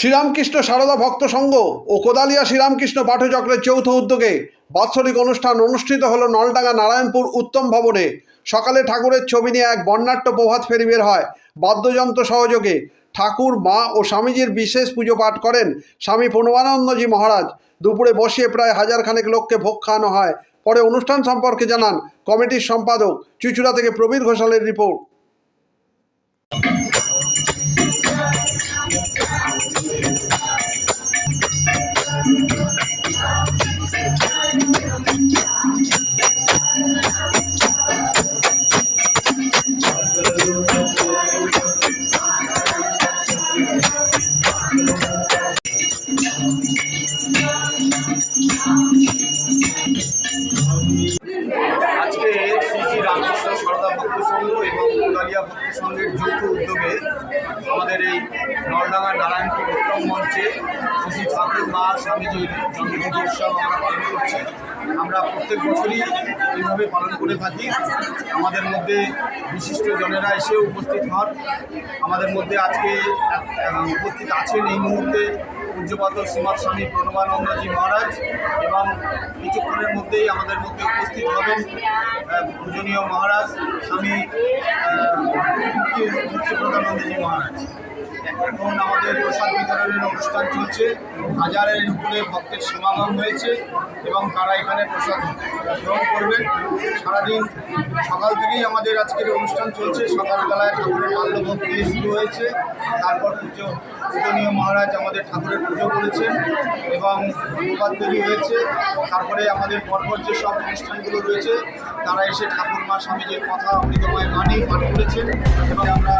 শ্রীরামকৃষ্ণ সারদা ভক্ত সংঘ ও কোদালিয়া শ্রীরামকৃষ্ণ পাঠচক্রের যৌথ উদ্যোগে বাৎসরিক অনুষ্ঠান অনুষ্ঠিত হলো নলডাঙ্গা নারায়ণপুর উত্তম ভবনে। সকালে ঠাকুরের ছবি নিয়ে এক বর্ণাঢ্য প্রভাত ফেরি বের হয়। বাদ্যযন্ত্র সহযোগে ঠাকুর, মা ও স্বামীজির বিশেষ পুজো পাঠ করেন স্বামী প্রণবানন্দজি মহারাজ। দুপুরে বসিয়ে প্রায় 1000 খানেক লোককে ভোগ খাওয়ানো হয়। পরে অনুষ্ঠান সম্পর্কে জানান কমিটির সম্পাদক। চুঁচুড়া থেকে প্রবীর ঘোষালের রিপোর্ট। আজকে শ্রী শ্রী রামকৃষ্ণ সারদা ভক্ত সংঘ এবং কোদালিয়া ভক্ত সংঘের যৌথ উদ্যোগে আমাদের এই নলডাঙ্গা নারায়ণপুর উত্তম মঞ্চে শ্রী শ্রী ঠাকুর, মা, স্বামীজির জন্মতিথি উৎসব আমরা পালন করছি। আমরা প্রত্যেক বছরই এইভাবে পালন করে থাকি। আমাদের মধ্যে বিশিষ্ট জনেরা এসে উপস্থিত হন। আমাদের মধ্যে আজকে উপস্থিত আছেন এই মুহূর্তে পূজ্যপাত শ্রীমৎ স্বামী প্রণবানন্দজি মহারাজ, এবং কিছুক্ষণের মধ্যেই আমাদের মধ্যে উপস্থিত হবেন পূজনীয় মহারাজ স্বামী মুক্তিপ্রদানন্দজি মহারাজ। এখন আমাদের প্রসাদ বিতরণের অনুষ্ঠান চলছে। 1000-এর উপরে ভক্তের সমাগম হয়েছে এবং তারা এখানে প্রসাদ গ্রহণ করবেন। সারাদিন সকাল থেকেই আমাদের আজকের অনুষ্ঠান চলছে। সকালবেলায় ঠাকুরের বাল্যভোগ দিয়ে শুরু হয়েছে। তারপর পূজনীয় মহারাজ আমাদের ঠাকুরের পুজো করেছেন এবং প্রভাত ফেরি হয়েছে। তারপরে আমাদের পরপর যে সব অনুষ্ঠানগুলো রয়েছে তারা এসে ঠাকুর, মা, স্বামীজির কথা অমৃতময় বাণী পাঠ করেছেন এবং আমরা